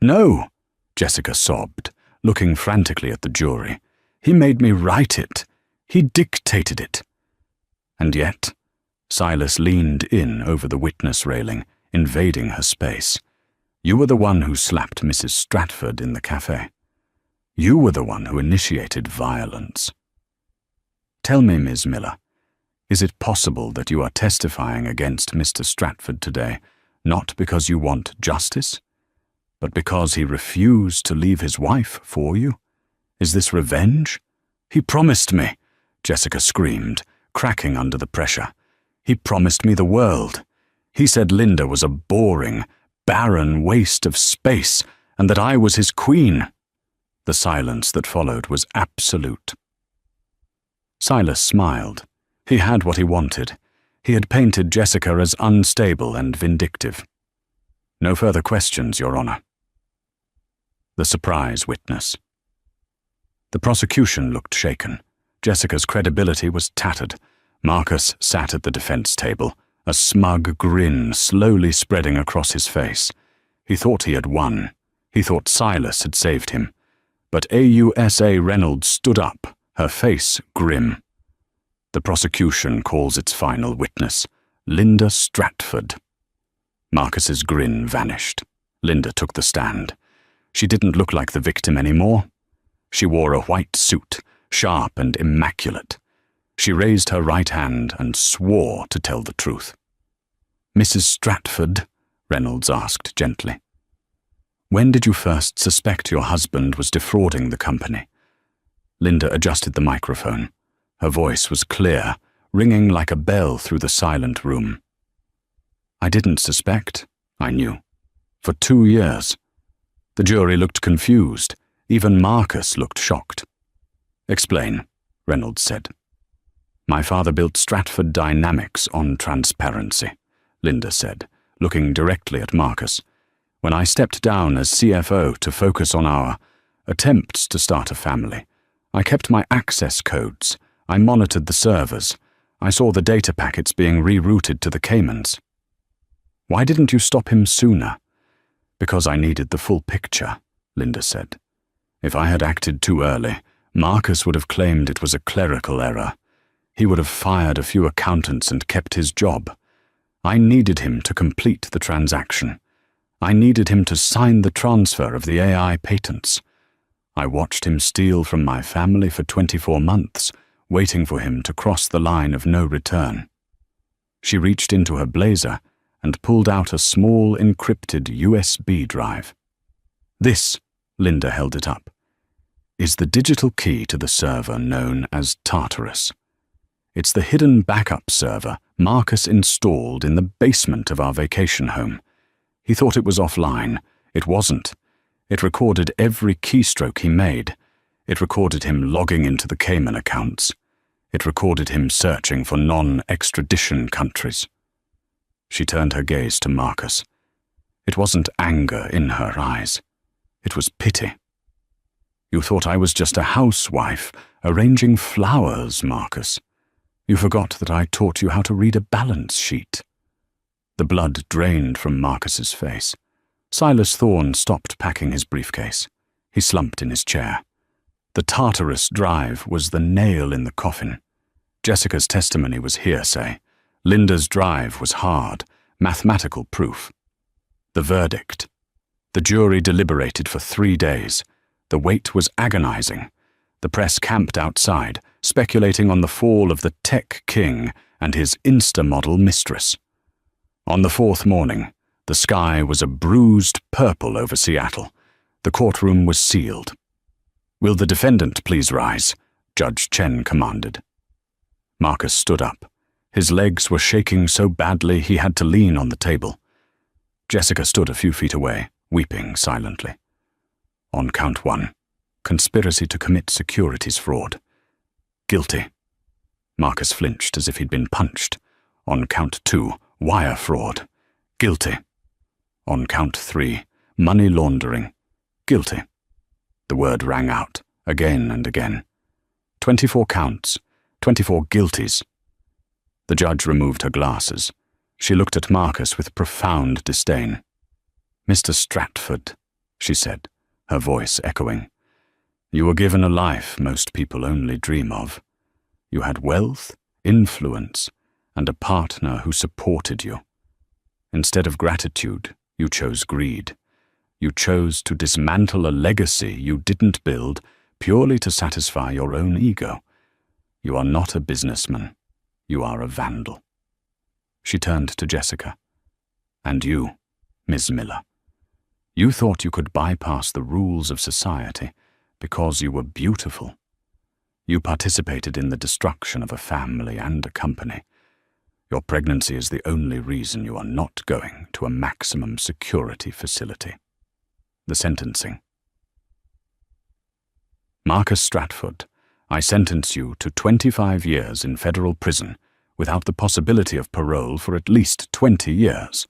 "No," Jessica sobbed, looking frantically at the jury. "He made me write it. He dictated it." And yet, Silas leaned in over the witness railing, invading her space. "You were the one who slapped Mrs. Stratford in the cafe. You were the one who initiated violence. Tell me, Ms. Miller, is it possible that you are testifying against Mr. Stratford today, not because you want justice, but because he refused to leave his wife for you? Is this revenge?" "He promised me," Jessica screamed, cracking under the pressure. "He promised me the world. He said Linda was a boring, barren waste of space, and that I was his queen." The silence that followed was absolute. Silas smiled. He had what he wanted. He had painted Jessica as unstable and vindictive. "No further questions, Your Honor." The surprise witness. The prosecution looked shaken. Jessica's credibility was tattered. Marcus sat at the defense table, a smug grin slowly spreading across his face. He thought he had won. He thought Silas had saved him. But AUSA Reynolds stood up, her face grim. The prosecution calls its final witness, Linda Stratford. Marcus's grin vanished. Linda took the stand. She didn't look like the victim anymore. She wore a white suit, sharp and immaculate. She raised her right hand and swore to tell the truth. "Mrs. Stratford," Reynolds asked gently, "when did you first suspect your husband was defrauding the company?" Linda adjusted the microphone. Her voice was clear, ringing like a bell through the silent room. "I didn't suspect. I knew. For 2 years." The jury looked confused. Even Marcus looked shocked. "Explain," Reynolds said. "My father built Stratford Dynamics on transparency," Linda said, looking directly at Marcus. "When I stepped down as CFO to focus on our attempts to start a family, I kept my access codes. I monitored the servers. I saw the data packets being rerouted to the Caymans." "Why didn't you stop him sooner?" "Because I needed the full picture," Linda said. "If I had acted too early, Marcus would have claimed it was a clerical error. He would have fired a few accountants and kept his job. I needed him to complete the transaction. I needed him to sign the transfer of the AI patents. I watched him steal from my family for 24 months, waiting for him to cross the line of no return. She reached into her blazer and pulled out a small encrypted USB drive. This, Linda held it up, is the digital key to the server known as Tartarus. It's the hidden backup server Marcus installed in the basement of our vacation home. He thought it was offline. It wasn't. It recorded every keystroke he made. It recorded him logging into the Cayman accounts. It recorded him searching for non-extradition countries. She turned her gaze to Marcus. It wasn't anger in her eyes. It was pity. You thought I was just a housewife arranging flowers, Marcus. You forgot that I taught you how to read a balance sheet. The blood drained from Marcus's face. Silas Thorne stopped packing his briefcase. He slumped in his chair. The Tartarus drive was the nail in the coffin. Jessica's testimony was hearsay. Linda's drive was hard, mathematical proof. The verdict. The jury deliberated for 3 days. The wait was agonizing. The press camped outside, speculating on the fall of the tech king and his Insta-model mistress. On the 4th morning, the sky was a bruised purple over Seattle. The courtroom was sealed. "Will the defendant please rise?" Judge Chen commanded. Marcus stood up. His legs were shaking so badly he had to lean on the table. Jessica stood a few feet away, weeping silently. On count 1, conspiracy to commit securities fraud. Guilty. Marcus flinched as if he'd been punched. On count 2, wire fraud. Guilty. On count 3, money laundering. Guilty. The word rang out, again and again. 24 counts, 24 guilties. The judge removed her glasses. She looked at Marcus with profound disdain. "Mr. Stratford," she said, her voice echoing, "you were given a life most people only dream of. You had wealth, influence, and a partner who supported you. Instead of gratitude, you chose greed. You chose to dismantle a legacy you didn't build purely to satisfy your own ego. You are not a businessman. You are a vandal." She turned to Jessica. "And you, Ms. Miller. You thought you could bypass the rules of society because you were beautiful. You participated in the destruction of a family and a company. Your pregnancy is the only reason you are not going to a maximum security facility." The sentencing. Marcus Stratford, I sentence you to 25 years in federal prison without the possibility of parole for at least 20 years.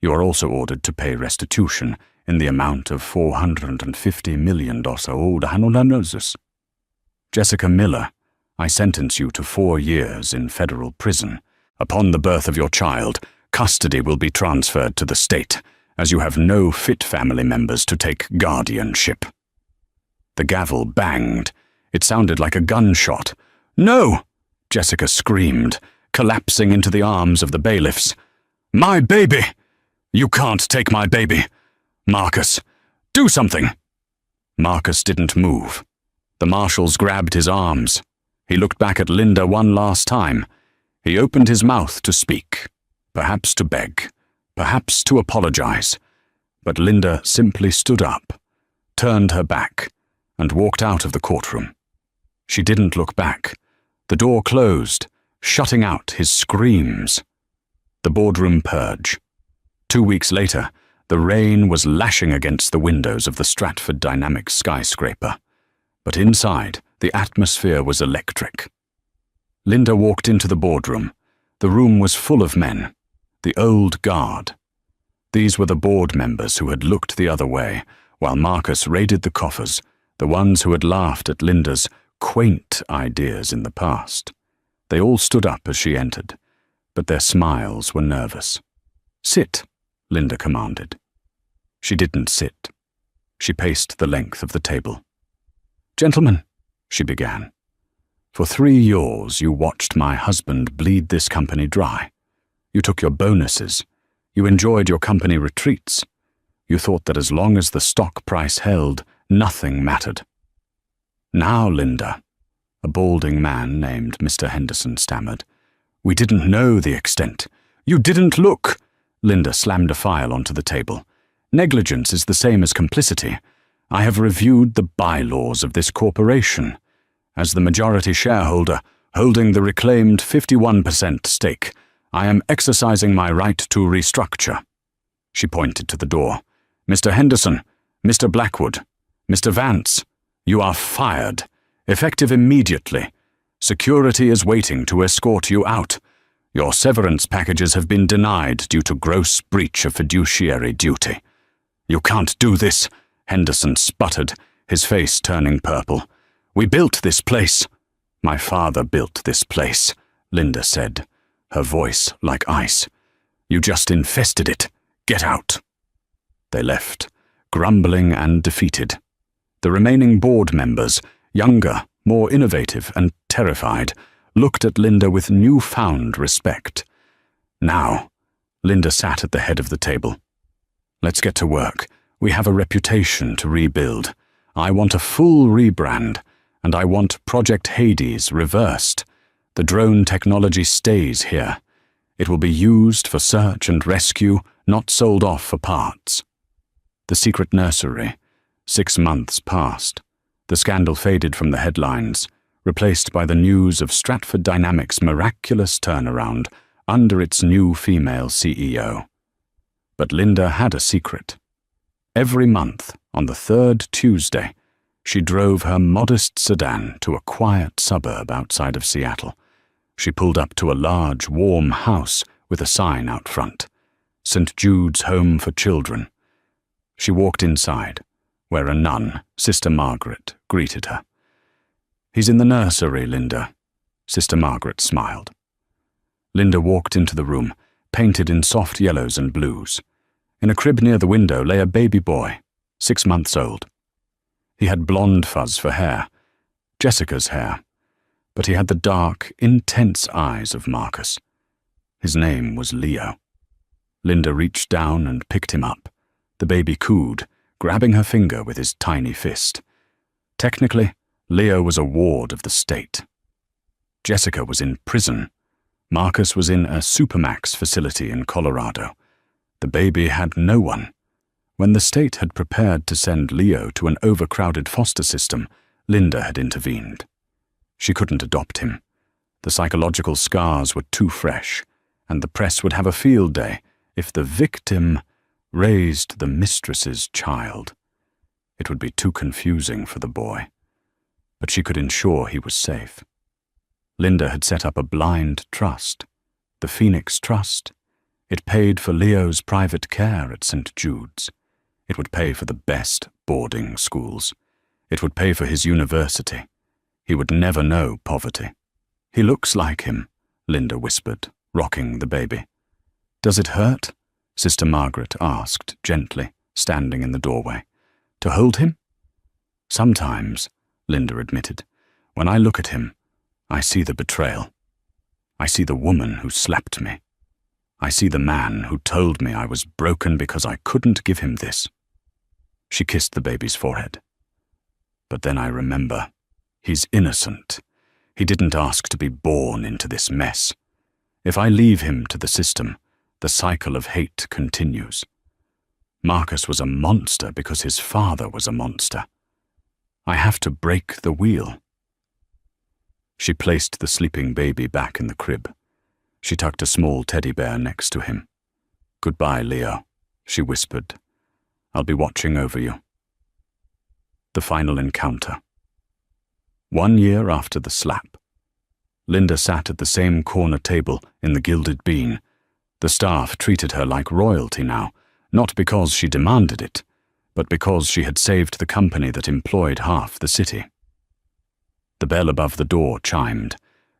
You are also ordered to pay restitution in the amount of $450 million. Jessica Miller, I sentence you to 4 years in federal prison. Upon the birth of your child, custody will be transferred to the state, as you have no fit family members to take guardianship. The gavel banged. It sounded like a gunshot. "No!" Jessica screamed, collapsing into the arms of the bailiffs. "My baby! You can't take my baby! Marcus, do something!" Marcus didn't move. The marshals grabbed his arms. He looked back at Linda one last time. He opened his mouth to speak, perhaps to beg, perhaps to apologize. But Linda simply stood up, turned her back, and walked out of the courtroom. She didn't look back. The door closed, shutting out his screams. The boardroom purge. 2 weeks later, the rain was lashing against the windows of the Stratford Dynamics skyscraper. But inside, the atmosphere was electric. Linda walked into the boardroom. The room was full of men, the old guard. These were the board members who had looked the other way, while Marcus raided the coffers, the ones who had laughed at Linda's quaint ideas in the past. They all stood up as she entered, but their smiles were nervous. "Sit," Linda commanded. She didn't sit. She paced the length of the table. "Gentlemen," she began, "for 3 years you watched my husband bleed this company dry. You took your bonuses. You enjoyed your company retreats. You thought that as long as the stock price held, nothing mattered. Now, Linda, a balding man named Mr. Henderson stammered. We didn't know the extent. You didn't look. Linda slammed a file onto the table. Negligence is the same as complicity. I have reviewed the bylaws of this corporation. As the majority shareholder, holding the reclaimed 51% stake, I am exercising my right to restructure. She pointed to the door. Mr. Henderson, Mr. Blackwood, Mr. Vance, you are fired, effective immediately. Security is waiting to escort you out. Your severance packages have been denied due to gross breach of fiduciary duty. You can't do this, Henderson sputtered, his face turning purple. We built this place. My father built this place, Linda said, her voice like ice. You just infested it. Get out. They left, grumbling and defeated. The remaining board members, younger, more innovative and terrified, looked at Linda with newfound respect. Now, Linda sat at the head of the table. Let's get to work. We have a reputation to rebuild. I want a full rebrand, and I want Project Hades reversed. The drone technology stays here. It will be used for search and rescue, not sold off for parts. The secret nursery. 6 months passed. The scandal faded from the headlines, replaced by the news of Stratford Dynamics' miraculous turnaround under its new female CEO. But Linda had a secret. Every month, on the 3rd Tuesday, she drove her modest sedan to a quiet suburb outside of Seattle. She pulled up to a large, warm house with a sign out front, St. Jude's Home for Children. She walked inside, where a nun, Sister Margaret, greeted her. He's in the nursery, Linda. Sister Margaret smiled. Linda walked into the room, painted in soft yellows and blues. In a crib near the window lay a baby boy, 6 months old. He had blonde fuzz for hair, Jessica's hair, but he had the dark, intense eyes of Marcus. His name was Leo. Linda reached down and picked him up. The baby cooed, grabbing her finger with his tiny fist. Technically, Leo was a ward of the state. Jessica was in prison. Marcus was in a Supermax facility in Colorado. The baby had no one. When the state had prepared to send Leo to an overcrowded foster system, Linda had intervened. She couldn't adopt him. The psychological scars were too fresh, and the press would have a field day if the victim raised the mistress's child. It would be too confusing for the boy. But she could ensure he was safe. Linda had set up a blind trust, the Phoenix Trust. It paid for Leo's private care at St. Jude's. It would pay for the best boarding schools. It would pay for his university. He would never know poverty. He looks like him, Linda whispered, rocking the baby. Does it hurt? Sister Margaret asked gently, standing in the doorway. To hold him? Sometimes, Linda admitted. When I look at him, I see the betrayal. I see the woman who slapped me. I see the man who told me I was broken because I couldn't give him this. She kissed the baby's forehead. But then I remember, he's innocent. He didn't ask to be born into this mess. If I leave him to the system, the cycle of hate continues. Marcus was a monster because his father was a monster. I have to break the wheel. She placed the sleeping baby back in the crib. She tucked a small teddy bear next to him. Goodbye, Leo, she whispered. I'll be watching over you. The final encounter. 1 year after the slap, Linda sat at the same corner table in the Gilded Bean. The staff treated her like royalty now, not because she demanded it, but because she had saved the company that employed half the city. The bell above the door chimed.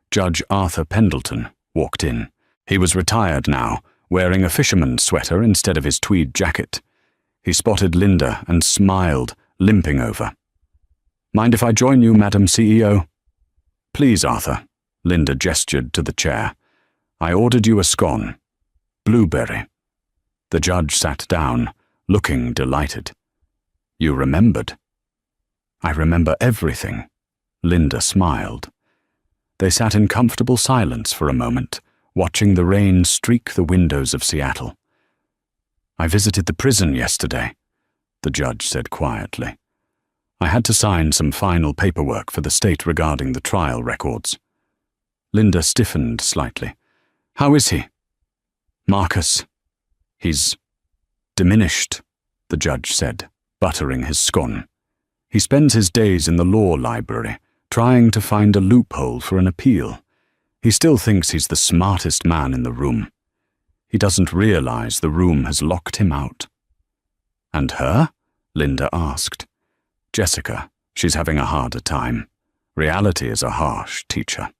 Judge Arthur Pendleton walked in. He was retired now, wearing a fisherman's sweater instead of his tweed jacket. He spotted Linda and smiled, limping over. Mind if I join you, Madam CEO? Please, Arthur. Linda gestured to the chair. I ordered you a scone. Blueberry. The judge sat down, looking delighted. You remembered. I remember everything. Linda smiled. They sat in comfortable silence for a moment, watching the rain streak the windows of Seattle. I visited the prison yesterday, the judge said quietly. I had to sign some final paperwork for the state regarding the trial records. Linda stiffened slightly. How is he? Marcus. He's diminished, the judge said, buttering his scone. He spends his days in the law library, trying to find a loophole for an appeal. He still thinks he's the smartest man in the room. He doesn't realize the room has locked him out. And her? Linda asked. Jessica. She's having a harder time. Reality is a harsh teacher.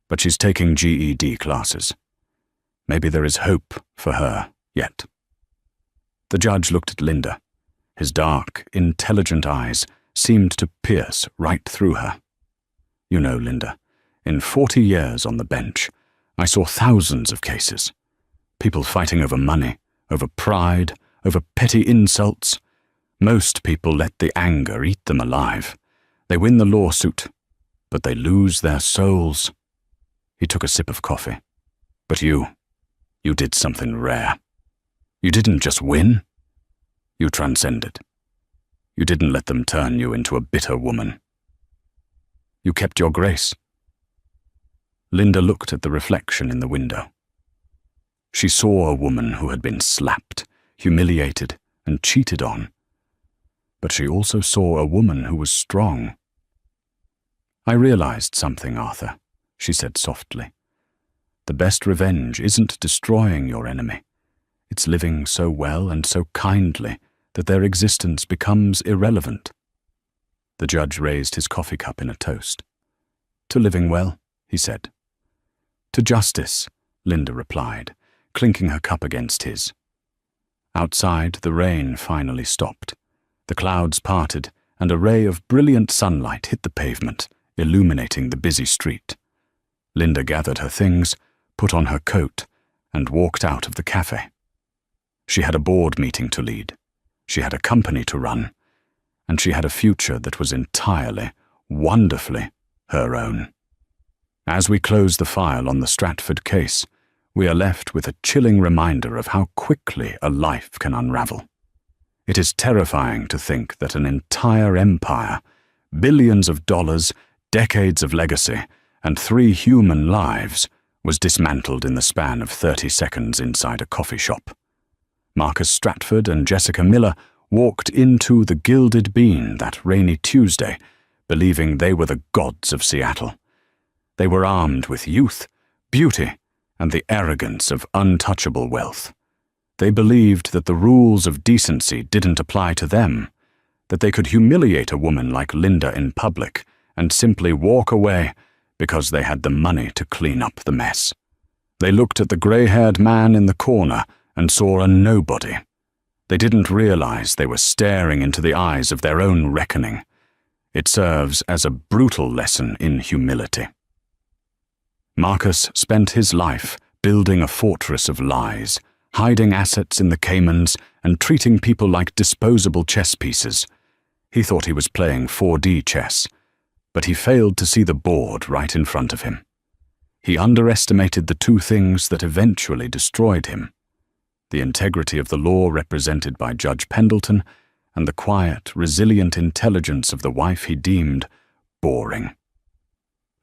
But she's taking GED classes. Maybe there is hope for her yet. The judge looked at Linda. His dark, intelligent eyes seemed to pierce right through her. You know, Linda, in 40 years on the bench, I saw thousands of cases. People fighting over money, over pride, over petty insults. Most people let the anger eat them alive. They win the lawsuit, but they lose their souls. He took a sip of coffee. But you did something rare. You didn't just win. You transcended. You didn't let them turn you into a bitter woman. You kept your grace. Linda looked at the reflection in the window. She saw a woman who had been slapped, humiliated, and cheated on. But she also saw a woman who was strong. I realized something, Arthur, she said softly. The best revenge isn't destroying your enemy. It's living so well and so kindly that their existence becomes irrelevant. The judge raised his coffee cup in a toast. To living well, he said. To justice, Linda replied, clinking her cup against his. Outside, the rain finally stopped. The clouds parted, and a ray of brilliant sunlight hit the pavement, illuminating the busy street. Linda gathered her things, put on her coat, and walked out of the cafe. She had a board meeting to lead. She had a company to run. And she had a future that was entirely, wonderfully, her own. As we close the file on the Stratford case, we are left with a chilling reminder of how quickly a life can unravel. It is terrifying to think that an entire empire, billions of dollars, decades of legacy, and 3 human lives was dismantled in the span of 30 seconds inside a coffee shop. Marcus Stratford and Jessica Miller walked into the Gilded Bean that rainy Tuesday, believing they were the gods of Seattle. They were armed with youth, beauty, and the arrogance of untouchable wealth. They believed that the rules of decency didn't apply to them, that they could humiliate a woman like Linda in public and simply walk away because they had the money to clean up the mess. They looked at the gray-haired man in the corner and saw a nobody. They didn't realize they were staring into the eyes of their own reckoning. It serves as a brutal lesson in humility. Marcus spent his life building a fortress of lies, hiding assets in the Caymans and treating people like disposable chess pieces. He thought he was playing 4D chess, but he failed to see the board right in front of him. He underestimated the 2 things that eventually destroyed him: the integrity of the law represented by Judge Pendleton and the quiet, resilient intelligence of the wife he deemed boring.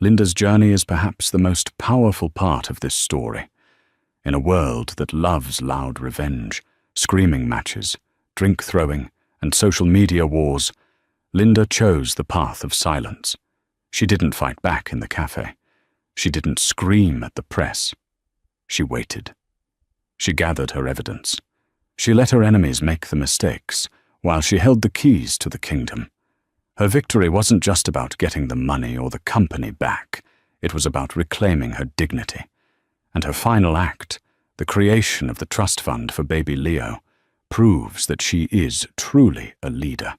Linda's journey is perhaps the most powerful part of this story. In a world that loves loud revenge, screaming matches, drink throwing, and social media wars, Linda chose the path of silence. She didn't fight back in the cafe. She didn't scream at the press. She waited. She gathered her evidence. She let her enemies make the mistakes, while she held the keys to the kingdom. Her victory wasn't just about getting the money or the company back. It was about reclaiming her dignity. And her final act, the creation of the trust fund for baby Leo, proves that she is truly a leader.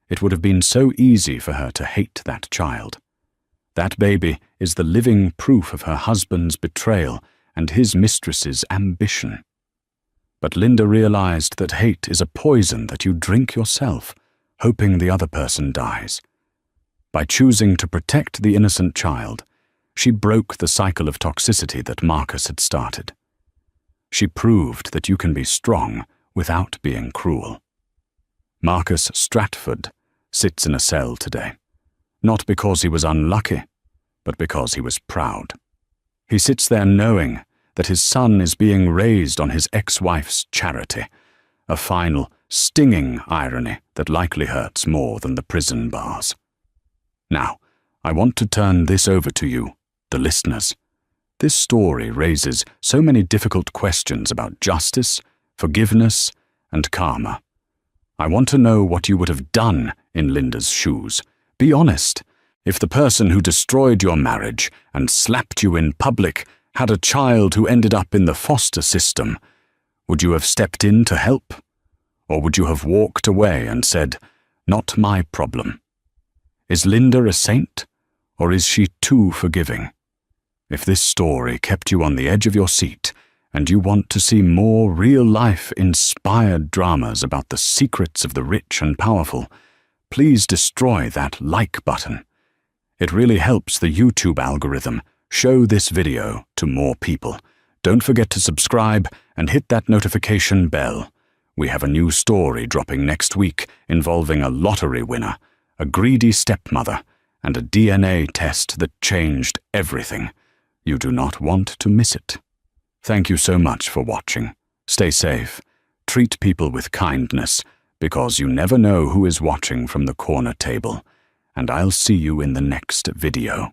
It would have been so easy for her to hate that child. That baby is the living proof of her husband's betrayal and his mistress's ambition. But Linda realized that hate is a poison that you drink yourself, hoping the other person dies. By choosing to protect the innocent child, she broke the cycle of toxicity that Marcus had started. She proved that you can be strong without being cruel. Marcus Stratford sits in a cell today, not because he was unlucky, but because he was proud. He sits there knowing that his son is being raised on his ex-wife's charity, a final, stinging irony that likely hurts more than the prison bars. Now, I want to turn this over to you, the listeners. This story raises so many difficult questions about justice, forgiveness, and karma. I want to know what you would have done in Linda's shoes. Be honest. If the person who destroyed your marriage and slapped you in public had a child who ended up in the foster system, would you have stepped in to help? Or would you have walked away and said, "Not my problem"? Is Linda a saint, or is she too forgiving? If this story kept you on the edge of your seat, and you want to see more real-life inspired dramas about the secrets of the rich and powerful, please destroy that like button. It really helps the YouTube algorithm show this video to more people. Don't forget to subscribe and hit that notification bell. We have a new story dropping next week involving a lottery winner, a greedy stepmother, and a DNA test that changed everything. You do not want to miss it. Thank you so much for watching. Stay safe. Treat people with kindness, because you never know who is watching from the corner table. And I'll see you in the next video.